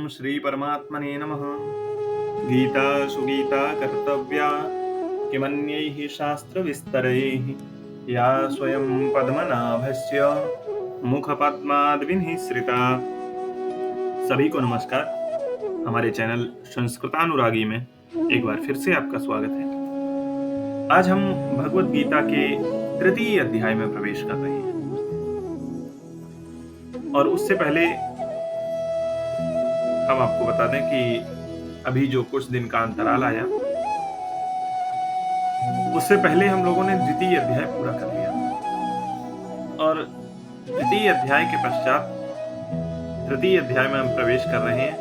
श्री परमात्मने नमः। गीता सुगीता कर्तव्या किमन्यैः शास्त्रविस्तरैः या स्वयं पद्मनाभस्य मुखपद्माद् विनिसृता। सभी को नमस्कार। हमारे चैनल संस्कृतानुरागी में एक बार फिर से आपका स्वागत है। आज हम भगवत गीता के तृतीय अध्याय में प्रवेश कर रहे हैं और उससे पहले हम आपको बता दें कि अभी जो कुछ दिन का अंतराल आया उससे पहले हम लोगों ने द्वितीय अध्याय पूरा कर लिया और द्वितीय अध्याय के पश्चात तृतीय अध्याय में हम प्रवेश कर रहे हैं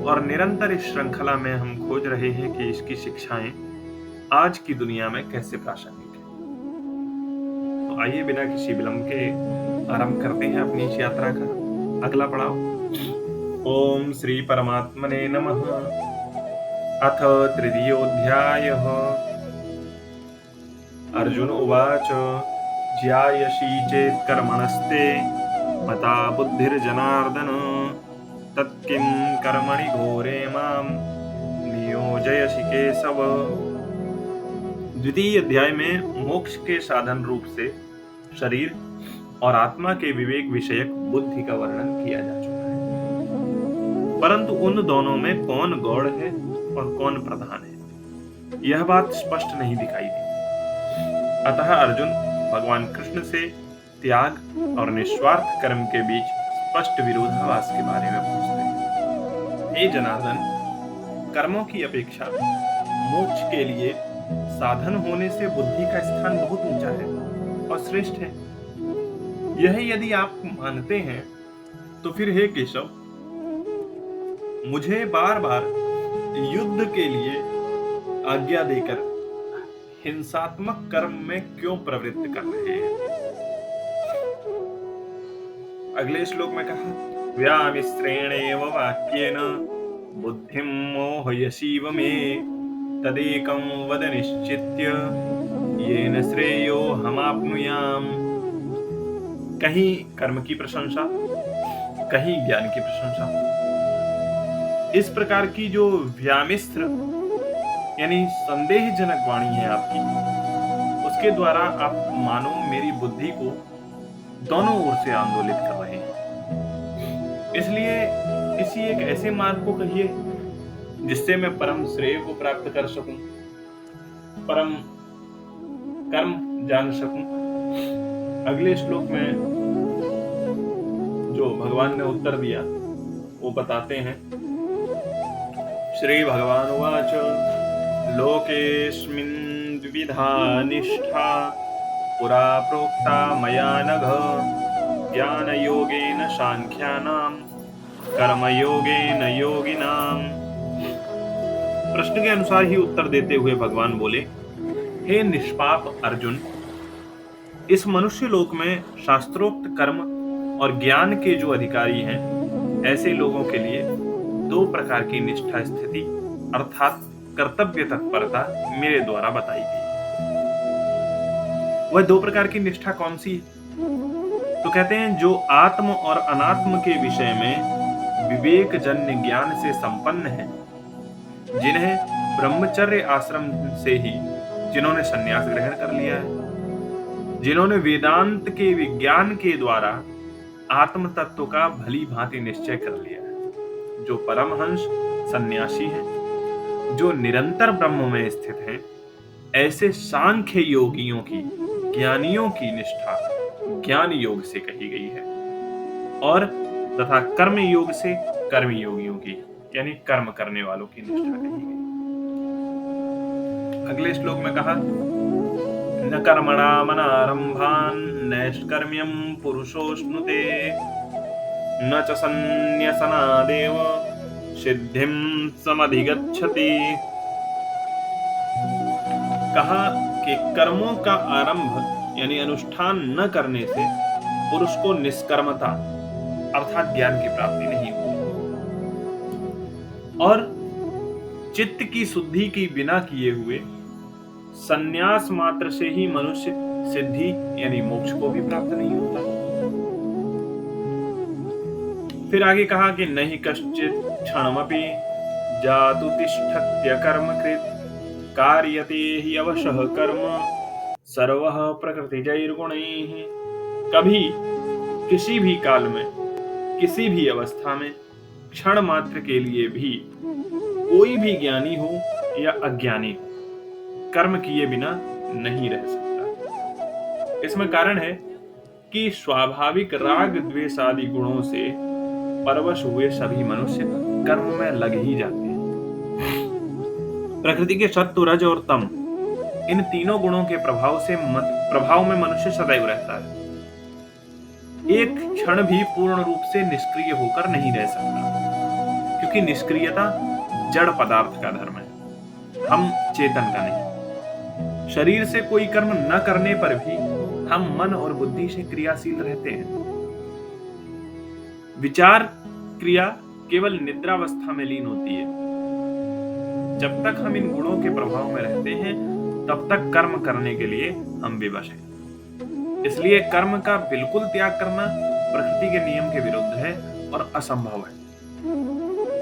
और निरंतर इस श्रृंखला में हम खोज रहे हैं कि इसकी शिक्षाएं आज की दुनिया में कैसे प्रासंगिक है। तो आइए बिना किसी विलंब के आरंभ करते हैं अपनी इस यात्रा का अगला पड़ाव। ओम श्री परमात्मने नमः। अथ तृतीयोऽध्यायः। अर्जुन उवाच ज्यायसि चेत् कर्मणस्ते मता बुद्धिर्जनार्दन तत्किं कर्मणि घोरे मां नियोजयसि केशव। द्वितीय अध्याय में मोक्ष के साधन रूप से शरीर और आत्मा के विवेक विषयक बुद्धि का वर्णन किया जा चुका है, परंतु उन दोनों में कौन गौड़ है और कौन प्रधान है यह बात स्पष्ट नहीं दिखाई दी। अतः अर्जुन भगवान कृष्ण से त्याग और निस्वार्थ कर्म के बीच स्पष्ट विरोधाभास के बारे में पूछते हैं। हे जनार्दन, कर्मों की अपेक्षा मोक्ष के लिए साधन होने से बुद्धि का स्थान बहुत ऊंचा है और श्रेष्ठ है। यह यदि आप मानते हैं तो फिर हे केशव, मुझे बार बार युद्ध के लिए आज्ञा देकर हिंसात्मक कर्म में क्यों प्रवृत्त कर रहे हैं। अगले श्लोक में कहा व्यामिश्रेणेव वाक्येन बुद्धिं मोहयसीव मे तदेकं वद निश्चित्य येन श्रेयो हमाप्नुयाम। कहीं कर्म की प्रशंसा, कहीं ज्ञान की प्रशंसा। इस प्रकार की जो व्यामिश्र यानी संदेहजनक वाणी है आपकी, उसके द्वारा आप मानो मेरी बुद्धि को दोनों ओर से आंदोलित कर रहे हैं। इसलिए किसी एक ऐसे मार्ग को कहिए जिससे मैं परम श्रेय को प्राप्त कर सकूं, परम कर्म जान सकूं। अगले श्लोक में जो भगवान ने उत्तर दिया वो बताते हैं। श्री भगवान उवाच लोकेस्मिन् द्विविधा निष्ठा पुरा प्रोक्ता मया नघ ज्ञानयोगेन सांख्यानां कर्मयोगेन योगिनां। प्रश्न के अनुसार ही उत्तर देते हुए भगवान बोले, हे निष्पाप अर्जुन, इस मनुष्य लोक में शास्त्रोक्त कर्म और ज्ञान के जो अधिकारी हैं, ऐसे लोगों के लिए दो प्रकार की निष्ठा स्थिति अर्थात कर्तव्य तत्परता मेरे द्वारा बताई गई। वह दो प्रकार की निष्ठा कौन सी है? तो कहते हैं जो आत्म और अनात्म के विषय में विवेक जन्य ज्ञान से संपन्न है, जिन्हें ब्रह्मचर्य आश्रम से ही जिन्होंने संन्यास ग्रहण कर लिया है, जिन्होंने वेदांत के विज्ञान के द्वारा आत्म तत्व का भली भांति निश्चय कर लिया है, जो परमहंस सन्यासी हैं, जो निरंतर ब्रह्म में स्थित हैं, ऐसे सांख्य योगियों की, ज्ञानियों की निष्ठा ज्ञान योग से कही गई है और तथा कर्म योग से कर्म योगियों की यानी कर्म करने वालों की निष्ठा कही गई। अगले श्लोक में कहा न कर्मणा मनारंभान नैष्कर्म्यं पुरुषोश्नुते न च सन्न्यसनादेव सिद्धिं समधिगच्छति। कहा कि कर्मों का आरंभ यानी अनुष्ठान न करने से पुरुष को निष्कर्मता अर्थात ज्ञान की प्राप्ति नहीं होती और चित्त की शुद्धि की बिना किए हुए संन्यास मात्र से ही मनुष्य सिद्धि यानी मोक्ष को भी प्राप्त नहीं होता। फिर आगे कहा कि नहीं कश्चित क्षणमपि जातु तिष्ठत्य कर्मकृत् कार्यते हि अवशः कर्म सर्वः प्रकृतिजैर्गुणैः। कभी किसी भी काल में किसी भी अवस्था में क्षण मात्र के लिए भी कोई भी ज्ञानी हो या अज्ञानी हो कर्म किए बिना नहीं रह सकता। इसमें कारण है कि स्वाभाविक राग द्वेष आदि गुणों से परवश हुए सभी मनुष्य कर्म में लग ही जाते हैं। प्रकृति के सत्व रज और तम इन तीनों गुणों के प्रभाव में मनुष्य सदैव रहता है। एक क्षण भी पूर्ण रूप से निष्क्रिय होकर नहीं रह सकता, क्योंकि निष्क्रियता जड़ पदार्थ का धर्म है, हम चेतन का नहीं। शरीर से कोई कर्म न करने पर भी हम मन और बुद्धि से क्रियाशील रहते हैं। विचार क्रिया केवल निद्रावस्था में लीन होती है। जब तक हम इन गुणों के प्रभाव में रहते हैं तब तक कर्म करने के लिए हम विवश हैं। इसलिए कर्म का बिल्कुल त्याग करना प्रकृति के नियम के विरुद्ध है और असंभव है।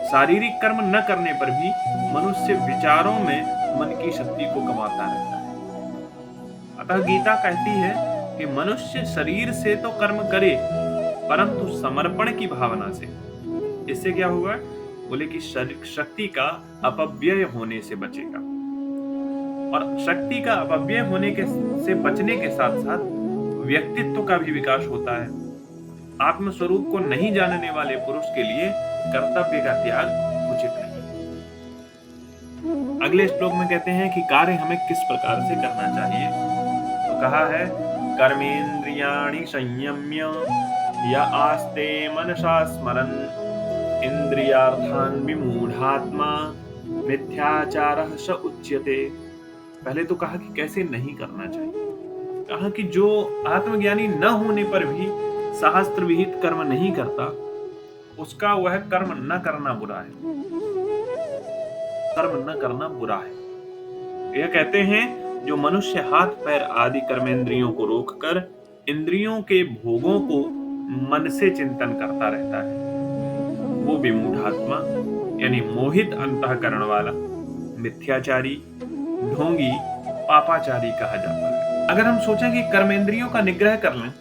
शारीरिक कर्म न करने पर भी मनुष्य विचारों में मन की शक्ति को कमाता रहता है। अतः गीता कहती है कि मनुष्य शरीर से तो कर्म करे, परंतु समर्पण की भावना से। इससे क्या होगा? बोले कि शक्ति का अपव्यय होने से बचेगा, और शक्ति का अपव्यय होने से बचने के साथ साथ व्यक्तित्व का भी विकास होता है। आत्मस्वरूप को नहीं जानने वाले पुरुष के लिए कर्तव्य का त्याग उचित नहीं। अगले श्लोक में कहते हैं कि कार्य हमें किस प्रकार से करना चाहिए। तो कहा है, कर्मेंद्रियाणि संयम्य या आस्ते मनसा स्मरन् इंद्रियार्थान् विमूढ़ात्मा मिथ्याचारः स उच्यते। पहले तो कहा कि कैसे नहीं करना चाहिए। कहा कि जो आत्मज्ञानी न होने पर भी शास्त्र विहित कर्म नहीं करता, उसका वह कर्म न करना बुरा है। कर्म न करना बुरा है। यह कहते हैं जो मनुष्य हाथ पैर आदि कर्मेंद्रियों को रोककर इंद्रियों के भोगों को मन से चिंतन करता रहता है, वो विमूढ़ात्मा यानी मोहित अंतःकरण वाला, मिथ्याचारी, ढोंगी, पापाचारी कहा जाता है। अगर हम सोचें कि कर्मेंद्रियों का निग्रह कर लें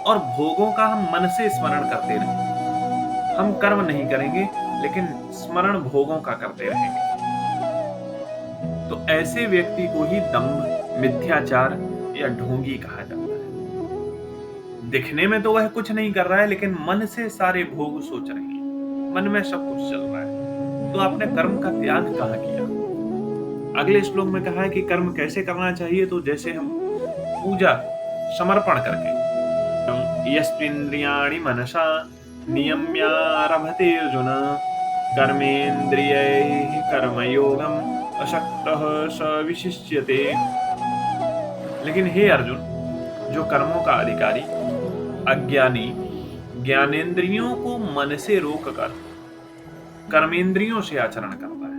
और भोगों का हम मन से स्मरण करते रहें, हम कर्म नहीं करेंगे लेकिन स्मरण भोगों का करते रहेंगे, तो ऐसे व्यक्ति को ही दंभ, मिथ्याचार या ढोंगी कहा जाता है। दिखने में तो वह कुछ नहीं कर रहा है, लेकिन मन से सारे भोग सोच रहे हैं, मन में सब कुछ चल रहा है, तो आपने कर्म का त्याग कहाँ किया? अगले श्लोक में कहा है कि कर्म कैसे करना चाहिए। तो जैसे हम पूजा समर्पण करके, यस्त्विन्द्रियाणि मनसा नियम्यारभते अर्जुन कर्मेन्द्रियैः कर्मयोगम् अशक्तः स विशिष्यते। लेकिन हे अर्जुन, जो कर्मों का अधिकारी अज्ञानी ज्ञानेंद्रियों को मन से रोककर कर्मेंद्रियों से आचरण करता है,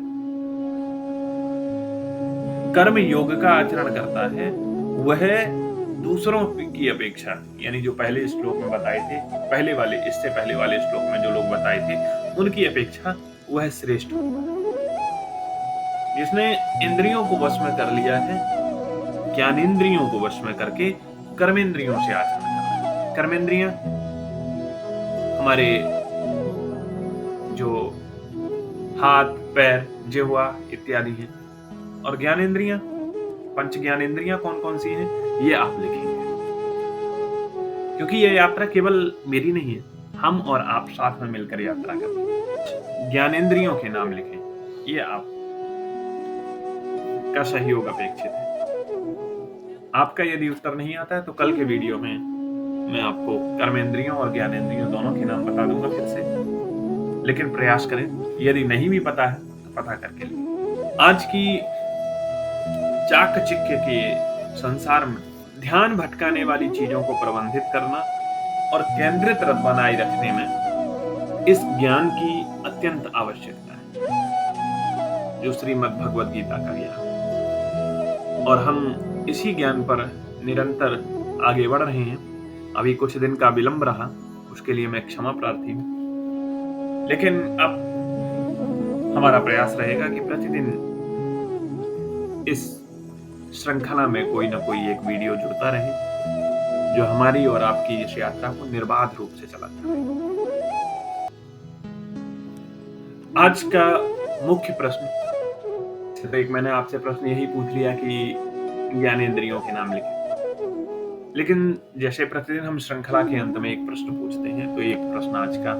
कर्म योग का आचरण करता है, वह दूसरों की अपेक्षा, यानी जो पहले श्लोक में बताए थे, इससे पहले वाले श्लोक में जो लोग बताए थे, उनकी अपेक्षा वह श्रेष्ठ होता है। जिसने इंद्रियों को वश में कर लिया है, ज्ञानेंद्रियों को वश में करके कर्मेंद्रियों से आचरण करना है। कर्मेंद्रियां हमारे जो हाथ, पैर, जिह्वा इत्यादि हैं, और ज्ञानेंद्रियां, पंच ज्ञानेंद्रियां कौन कौन सी हैं, ये आप लिखेंगे, क्योंकि यह यात्रा केवल मेरी नहीं है, हम और आप साथ में मिलकर यात्रा कर रहे हैं। ज्ञानेंद्रियों के नाम लिखें, ये आप का सहयोग अपेक्षित है। आपका यदि उत्तर नहीं आता है तो कल के वीडियो में मैं आपको कर्मेंद्रियों और ज्ञानेंद्रियों दोनों के नाम बता दूंगा फिर से, लेकिन प्रयास करें, यदि नहीं भी पता है तो पता करके लें। आज की चाकचिक्य के संसार में ध्यान भटकाने वाली चीजों को प्रबंधित करना और केंद्रित बनाए रखने में इस ज्ञान की अत्यंत आवश्यकता है, जो श्रीमद् भगवद गीता का ज्ञान, और हम इसी ज्ञान पर निरंतर आगे बढ़ रहे हैं। अभी कुछ दिन का विलंब रहा, उसके लिए मैं क्षमा प्रार्थी हूँ। लेकिन अब हमारा प्रयास रहेगा कि प्रतिदिन इस श्रृंखला में कोई ना कोई एक वीडियो जुड़ता रहे, जो हमारी और आपकी इस यात्रा को निर्बाध रूप से चलाता रहे। आज का मुख्य प्रश्न, तो एक मैंने आपसे प्रश्न यही पूछ लिया कि ज्ञानेंद्रियों के नाम लिखें। लेकिन जैसे प्रतिदिन हम श्रृंखला के अंत में एक प्रश्न पूछते हैं, तो एक प्रश्न आज का,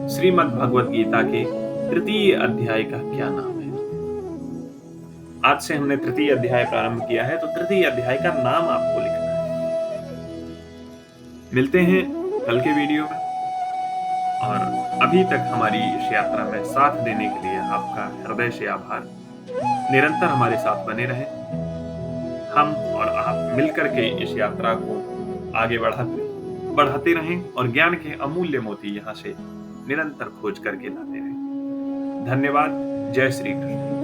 श्रीमद् भगवत गीता के तृतीय अध्याय का क्या नाम है? आज से हमने तृतीय अध्याय प्रारंभ किया है, तो तृतीय अध्याय का नाम आपको लिखना है। मिलते हैं कल के वीडियो में, और अभी तक हमारी इस यात्रा में साथ देने के लिए आपका हृदय से आभार। निरंतर हमारे साथ बने रहें। हम और आप मिलकर के इस यात्रा को आगे बढ़ाते रहें और ज्ञान के अमूल्य मोती यहाँ से निरंतर खोज करके लाते रहें। धन्यवाद। जय श्री कृष्ण।